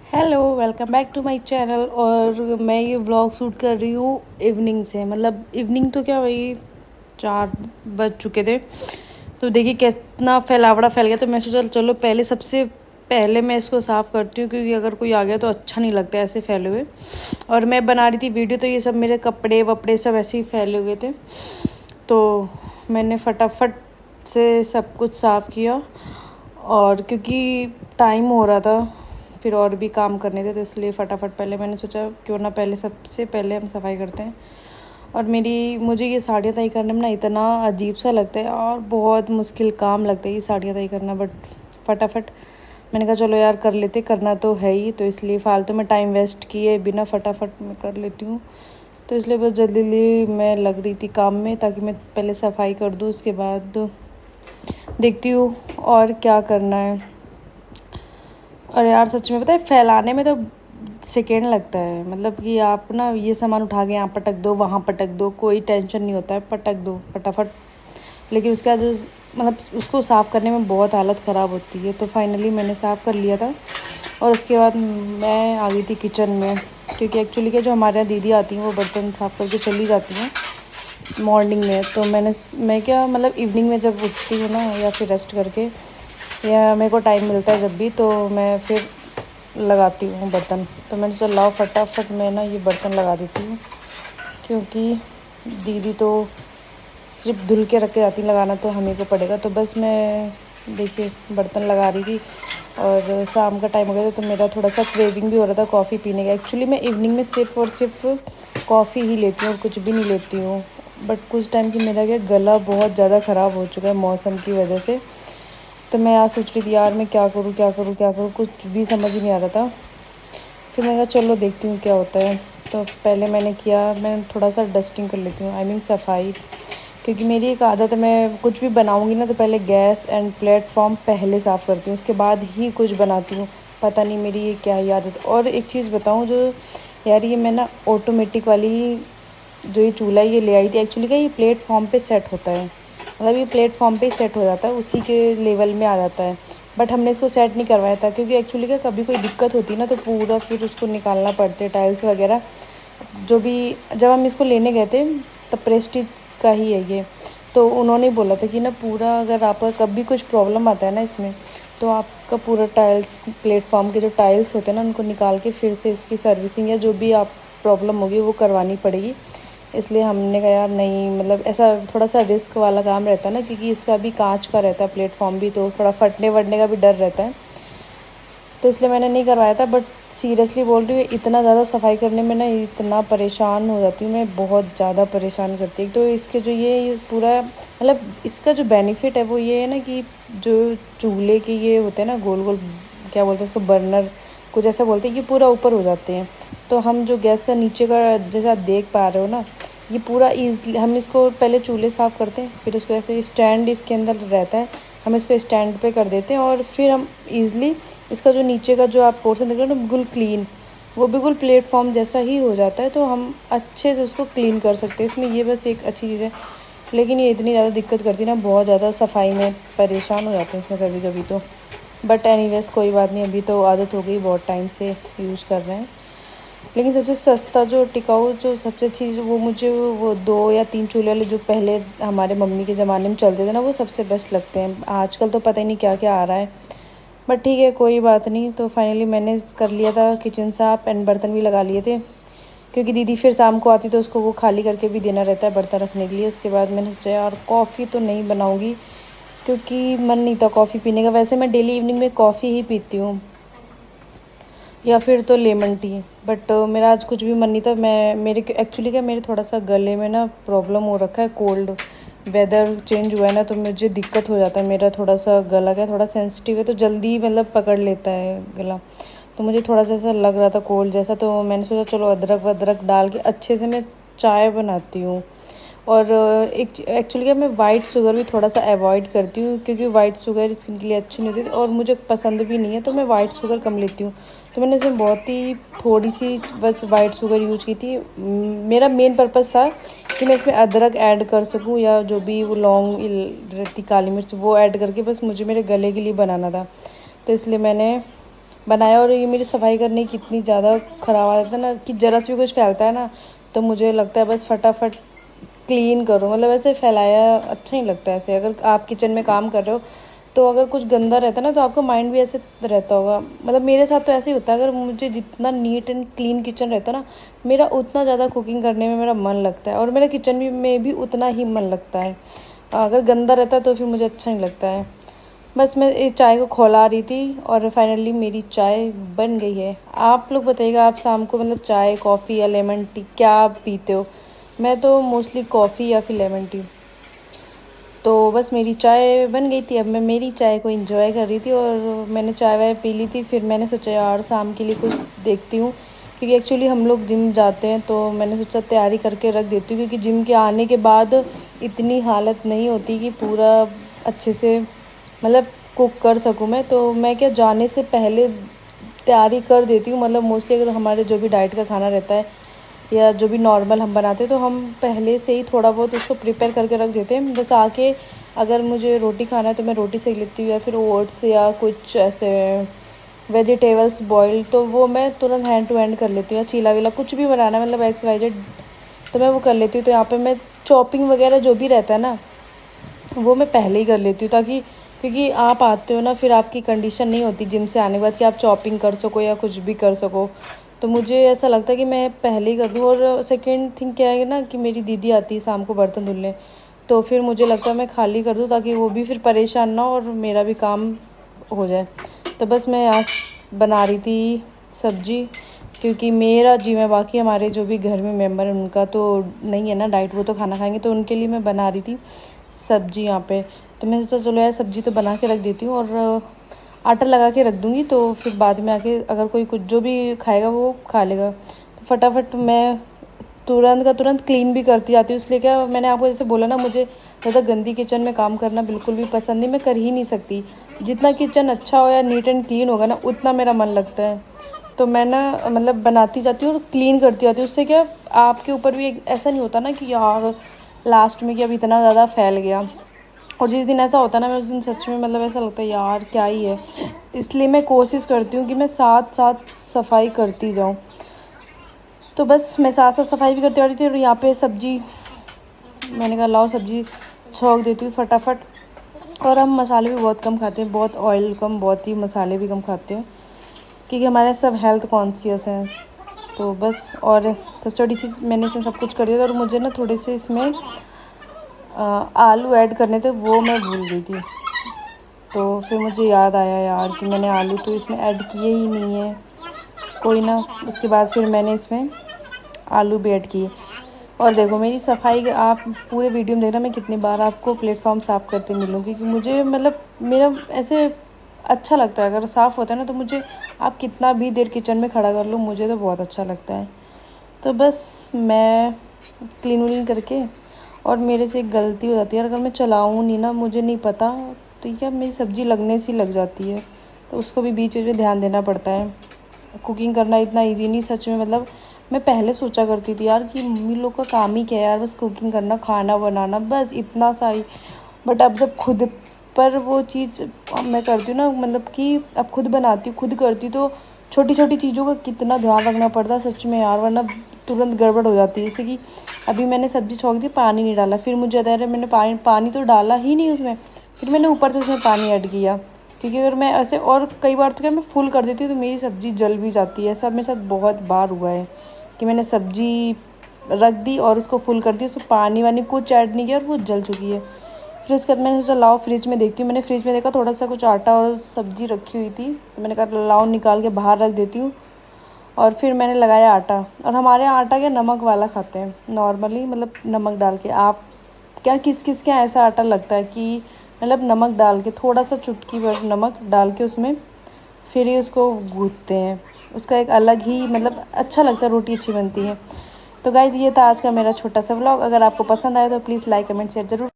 Hello, welcome back to my channel. और मैं ये व्लॉग शूट कर रही हूँ इवनिंग से, मतलब इवनिंग तो क्या, वही 4 बज चुके थे। तो देखिए कितना फैलावड़ा फैल गया। तो मैं सोचा चलो पहले सबसे पहले मैं इसको साफ़ करती हूँ, क्योंकि अगर कोई आ गया तो अच्छा नहीं लगता ऐसे फैले हुए। और मैं बना रही थी वीडियो, तो ये सब मेरे कपड़े वपड़े सब ऐसे ही फैले हुए थे। तो मैंने फटाफट से सब कुछ साफ़ किया। और क्योंकि टाइम हो रहा था, फिर और भी काम करने थे, तो इसलिए फटाफट पहले मैंने सोचा क्यों ना पहले सबसे पहले हम सफाई करते हैं। और मुझे ये साड़ियाँ तय करने में ना इतना अजीब सा लगता है और बहुत मुश्किल काम लगता है ये साड़ियाँ तय करना। बट फटाफट मैंने कहा चलो यार कर लेते, करना तो है ही, तो इसलिए फालतू में टाइम वेस्ट किए बिना फटाफट मैं कर लेती हूँ। तो इसलिए बस जल्दी जल्दी मैं लग रही थी काम में, ताकि मैं पहले सफाई कर दूँ, उसके बाद देखती हूँ और क्या करना है। और यार सच में पता है, फैलाने में तो सेकेंड लगता है। मतलब कि आप ना ये सामान उठा के यहाँ पटक दो, वहाँ पटक दो, कोई टेंशन नहीं होता है, पटक दो फटाफट। लेकिन उसका जो मतलब उसको साफ़ करने में बहुत हालत ख़राब होती है। तो फाइनली मैंने साफ़ कर लिया था। और उसके बाद मैं आ गई थी किचन में, क्योंकि एक्चुअली क्या, जो हमारे यहाँ दीदी आती हैं वो बर्तन साफ़ करके चली जाती हैं मॉर्निंग में। तो मैं क्या मतलब इवनिंग में जब उठती हूँ ना, या फिर रेस्ट करके, या मेरे को टाइम मिलता है जब भी, तो मैं फिर लगाती हूँ बर्तन। तो मैंने सोचा लाओ फटाफट मैं ना ये बर्तन लगा देती हूँ, क्योंकि दीदी तो सिर्फ धुल के रख के जाती, लगाना तो हमें को पड़ेगा। तो बस मैं देखिए बर्तन लगा रही थी। और शाम का टाइम हो गया था, तो मेरा थोड़ा सा क्रेविंग भी हो रहा था कॉफ़ी पीने का। एक्चुअली मैं इवनिंग में सिर्फ़ और सिर्फ कॉफ़ी ही लेती हूँ और कुछ भी नहीं लेती हूँ। बट कुछ टाइम से मेरा क्या गला बहुत ज़्यादा ख़राब हो चुका है मौसम की वजह से। तो मैं आज सोच रही थी यार मैं क्या करूँ क्या करूँ क्या करूँ, कुछ भी समझ ही नहीं आ रहा था। फिर मैंने कहा चलो देखती हूँ क्या होता है। तो पहले मैं थोड़ा सा डस्टिंग कर लेती हूँ, आई मीन सफाई। क्योंकि मेरी एक आदत है, मैं कुछ भी बनाऊँगी ना तो पहले गैस एंड प्लेटफॉर्म पहले साफ़ करती हूँ, उसके बाद ही कुछ बनाती हूँ। पता नहीं मेरी ये क्या ही आदत। और एक चीज़ बताऊँ, जो यार ये मैं ना ऑटोमेटिक वाली जो ये चूल्हा ये ले आई थी, एक्चुअली क्या ये प्लेटफॉर्म पे सेट होता है। मतलब ये प्लेटफॉर्म पे ही सेट हो जाता है, उसी के लेवल में आ जाता है। बट हमने इसको सेट नहीं करवाया था, क्योंकि एक्चुअली क्या कभी कोई दिक्कत होती है ना, तो पूरा फिर उसको निकालना पड़ते है टाइल्स वगैरह जो भी। जब हम इसको लेने गए थे तब प्रेस्टीज का ही है ये। तो उन्होंने बोला था कि ना पूरा, अगर आपका कभी कुछ प्रॉब्लम आता है ना इसमें, तो आपका पूरा टाइल्स प्लेटफॉर्म के जो टाइल्स होते हैं ना, उनको निकाल के फिर से इसकी सर्विसिंग या जो भी आप प्रॉब्लम होगी वो करवानी पड़ेगी। इसलिए हमने कहा यार नहीं, मतलब ऐसा थोड़ा सा रिस्क वाला काम रहता है ना, क्योंकि इसका भी कांच का रहता है प्लेटफॉर्म भी, तो थोड़ा फटने वटने का भी डर रहता है। तो इसलिए मैंने नहीं करवाया था। बट सीरियसली बोल रही हूँ, इतना ज़्यादा सफाई करने में ना इतना परेशान हो जाती हूँ मैं, बहुत ज़्यादा परेशान करती है। तो इसके जो ये पूरा मतलब इसका जो बेनिफिट है वो ये है ना, कि जो चूल्हे के ये होते हैं ना गोल गोल, क्या बोलते हैं उसको, बर्नर कुछ ऐसा बोलते हैं, ये पूरा ऊपर हो जाते हैं। तो हम जो गैस का नीचे का जैसा आप देख पा रहे हो ना, ये पूरा ईज़िली हम इसको पहले चूल्हे साफ़ करते हैं, फिर इसको ऐसे स्टैंड इसके अंदर रहता है, हम इसको स्टैंड पे कर देते हैं, और फिर हम ईज़िली इसका जो नीचे का जो आप पोर्शन देख रहे हो ना बिल्कुल क्लीन, वो बिल्कुल प्लेटफॉर्म जैसा ही हो जाता है। तो हम अच्छे से उसको क्लीन कर सकते हैं। इसमें ये बस एक अच्छी चीज़ है। लेकिन ये इतनी ज़्यादा दिक्कत करती है ना, बहुत ज़्यादा सफाई में परेशान हो जाते हैं इसमें कभी कभी तो। बट एनीवेज कोई बात नहीं, अभी तो आदत हो गई, बहुत टाइम से यूज़ कर रहे हैं। लेकिन सबसे सस्ता जो टिकाऊ जो सबसे अच्छी चीज़, वो मुझे वो 2 या 3 चूल्हे वाले जो पहले हमारे मम्मी के ज़माने में चलते थे ना, वो सबसे बेस्ट लगते हैं। आजकल तो पता ही नहीं क्या क्या आ रहा है। बट ठीक है, कोई बात नहीं। तो फाइनली मैंने कर लिया था किचन साफ एंड बर्तन भी लगा लिए थे, क्योंकि दीदी फिर शाम को आती तो उसको वो खाली करके भी देना रहता है बर्तन रखने के लिए। उसके बाद मैंने सोचा यार कॉफ़ी तो नहीं बनाऊँगी, क्योंकि मन नहीं था कॉफ़ी पीने का। वैसे मैं डेली इवनिंग में कॉफ़ी ही पीती हूँ, या फिर तो लेमन टी। बट मेरा आज कुछ भी मन नहीं था। मैं मेरे एक्चुअली क्या, मेरे थोड़ा सा गले में ना प्रॉब्लम हो रखा है, कोल्ड वेदर चेंज हुआ है ना, तो मुझे दिक्कत हो जाता है। मेरा थोड़ा सा गला क्या थोड़ा सेंसिटिव है, तो जल्दी मतलब पकड़ लेता है गला। तो मुझे थोड़ा सा ऐसा लग रहा था कोल्ड जैसा। तो मैंने सोचा चलो अदरक वदरक डाल के अच्छे से मैं चाय बनाती हूँ। और एक एक्चुअली क्या, मैं वाइट शुगर भी थोड़ा सा अवॉइड करती हूँ, क्योंकि वाइट शुगर स्किन के लिए अच्छी नहीं होती और मुझे पसंद भी नहीं है। तो मैं वाइट शुगर कम लेती हूँ। तो मैंने इसमें बहुत ही थोड़ी सी बस वाइट शुगर यूज की थी। मेरा मेन पर्पस था कि मैं इसमें अदरक ऐड कर सकूँ, या जो भी वो लौंग रहती काली मिर्च वो ऐड करके, बस मुझे मेरे गले के लिए बनाना था। तो इसलिए मैंने बनाया। और ये मेरी सफाई करने की कितनी ज़्यादा ख़राब आदत है ना कि ज़रा से भी कुछ फैलता है ना तो मुझे लगता है बस फटाफट क्लीन करो। मतलब ऐसे फैलाया अच्छा नहीं लगता है। ऐसे अगर आप किचन में काम कर रहे हो तो अगर कुछ गंदा रहता है ना तो आपका माइंड भी ऐसे रहता होगा। मतलब मेरे साथ तो ऐसे ही होता है, अगर मुझे जितना नीट एंड क्लीन किचन रहता है ना मेरा उतना ज़्यादा कुकिंग करने में मेरा मन लगता है और मेरा किचन भी में भी उतना ही मन लगता है। अगर गंदा रहता है तो फिर मुझे अच्छा नहीं लगता है। बस मैं इस चाय को खौला रही थी और फाइनली मेरी चाय बन गई है। आप लोग बताइएगा, आप शाम को मतलब चाय कॉफ़ी या लेमन टी क्या आप पीते हो? मैं तो मोस्टली कॉफ़ी या फिर लेमन टी। तो बस मेरी चाय बन गई थी, अब मैं मेरी चाय को एंजॉय कर रही थी और मैंने चाय वाय पी ली थी। फिर मैंने सोचा यार शाम के लिए कुछ देखती हूँ, क्योंकि एक्चुअली हम लोग जिम जाते हैं तो मैंने सोचा तैयारी करके रख देती हूँ, क्योंकि जिम के आने के बाद इतनी हालत नहीं होती कि पूरा अच्छे से मतलब कुक कर सकूँ मैं। तो मैं क्या जाने से पहले तैयारी कर देती हूँ। मतलब मोस्टली अगर हमारे जो भी डाइट का खाना रहता है या जो भी नॉर्मल हम बनाते हैं तो हम पहले से ही थोड़ा बहुत उसको प्रिपेयर करके रख देते हैं। बस आके अगर मुझे रोटी खाना है तो मैं रोटी सेक लेती हूँ या फिर ओट्स या कुछ ऐसे वेजिटेबल्स बॉयल, तो वो मैं तुरंत हैंड टू हैंड कर लेती हूँ। या चीला वीला कुछ भी बनाना है मतलब एक्स वाई जेड तो मैं वो कर लेती हूँ। तो यहाँ पे मैं चॉपिंग वगैरह जो भी रहता है ना वो मैं पहले ही कर लेती हूँ, ताकि क्योंकि आप आते हो ना फिर आपकी कंडीशन नहीं होती जिम से आने के बाद कि आप चॉपिंग कर सको या कुछ भी कर सको। तो मुझे ऐसा लगता है कि मैं पहले ही कर दूँ। और सेकंड थिंग क्या है ना कि मेरी दीदी आती है शाम को बर्तन धुलने, तो फिर मुझे लगता है मैं खाली कर दूँ ताकि वो भी फिर परेशान ना हो और मेरा भी काम हो जाए। तो बस मैं आज बना रही थी सब्जी, क्योंकि मेरा जिम है, बाकी हमारे जो भी घर में मेंबर हैं उनका तो नहीं है ना डाइट, वो तो खाना खाएंगे। तो उनके लिए मैं बना रही थी सब्जी यहाँ पे। तो मैं सोचा चलो यार सब्जी तो बना के रख देती हूँ और आटा लगा के रख दूँगी, तो फिर बाद में आके अगर कोई कुछ जो भी खाएगा वो खा लेगा। तो फटाफट मैं तुरंत का तुरंत क्लीन भी करती जाती हूँ। इसलिए क्या मैंने आपको जैसे बोला ना मुझे ज़्यादा गंदी किचन में काम करना बिल्कुल भी पसंद नहीं, मैं कर ही नहीं सकती। जितना किचन अच्छा हो या नीट एंड क्लीन होगा ना उतना मेरा मन लगता है। तो मैं ना मतलब बनाती जाती हूँ और क्लीन करती जाती हूँ। उससे क्या आपके ऊपर भी ऐसा नहीं होता ना कि यार लास्ट में कि अब इतना ज़्यादा फैल गया। और जिस दिन ऐसा होता है ना मैं उस दिन सच में मतलब ऐसा लगता है यार क्या ही है। इसलिए मैं कोशिश करती हूँ कि मैं साथ साथ सफाई करती जाऊँ। तो बस मैं साथ साथ सफाई भी करती आ रही थी और यहाँ पे सब्जी मैंने कहा लाओ सब्जी छौंक देती हूँ फटाफट। और हम मसाले भी बहुत कम खाते हैं, बहुत ऑयल कम, बहुत ही मसाले भी कम खाते हैं, क्योंकि हमारे सब हेल्थ कॉन्शियस हैं। तो बस और सबसे बड़ी चीज़ मैंने इसमें सब कुछ कर दिया था और मुझे ना थोड़े से इसमें आलू ऐड करने थे, वो मैं भूल गई थी। तो फिर मुझे याद आया यार कि मैंने आलू तो इसमें ऐड किए ही नहीं है। कोई ना, उसके बाद फिर मैंने इसमें आलू भी ऐड किए। और देखो मेरी सफाई आप पूरे वीडियो में देखना मैं कितनी बार आपको प्लेटफॉर्म साफ़ करते मिलूँगी, क्योंकि मुझे मतलब मेरा ऐसे अच्छा लगता है। अगर साफ़ होता है ना तो मुझे आप कितना भी देर किचन में खड़ा कर लो मुझे तो बहुत अच्छा लगता है। तो बस मैं क्लीन व्लीन करके, और मेरे से एक गलती हो जाती है अगर मैं चलाऊँ नहीं ना, मुझे नहीं पता तो क्या मेरी सब्ज़ी लगने सी लग जाती है। तो उसको भी बीच बीच में ध्यान देना पड़ता है। कुकिंग करना इतना इजी नहीं सच में। मतलब मैं पहले सोचा करती थी यार कि मम्मी लोग का काम ही क्या है यार, बस कुकिंग करना खाना बनाना बस इतना सा ही। बट अब जब खुद पर वो चीज़ मैं करती हूँ ना, मतलब कि अब खुद बनाती हूँ खुद करती तो छोटी छोटी चीज़ों का कितना ध्यान रखना पड़ता है सच में यार, वरना तुरंत गड़बड़ हो जाती है। जैसे कि अभी मैंने सब्ज़ी छौंक दी, पानी नहीं डाला, फिर मुझे याद आया मैंने पानी तो डाला ही नहीं उसमें, फिर मैंने ऊपर से उसमें पानी ऐड किया। क्योंकि अगर मैं ऐसे, और कई बार तो क्या मैं फुल कर देती हूँ तो मेरी सब्ज़ी जल भी जाती है। ऐसा मेरे साथ बहुत बार हुआ है कि मैंने सब्ज़ी रख दी और उसको फुल कर दी, उसमें पानी वानी कुछ ऐड नहीं किया और वो जल चुकी है। फिर उसके बाद मैंने सोचा लाओ फ्रिज में देखती हूँ। मैंने फ्रिज में देखा थोड़ा सा कुछ आटा और सब्ज़ी रखी हुई थी, तो मैंने कहा लाओ निकाल के बाहर रख देती हूँ। और फिर मैंने लगाया आटा, और हमारे यहाँ आटा क्या नमक वाला खाते हैं नॉर्मली, मतलब नमक डाल के। आप क्या किस किस के यहाँ ऐसा आटा लगता है कि मतलब नमक डाल के थोड़ा सा चुटकी भर नमक डाल के उसमें फिर ही उसको गूँथते हैं। उसका एक अलग ही मतलब अच्छा लगता है, रोटी अच्छी बनती है। तो गाइज़ ये था आज का मेरा छोटा सा व्लॉग। अगर आपको पसंद आया तो प्लीज़ लाइक कमेंट शेयर ज़रूर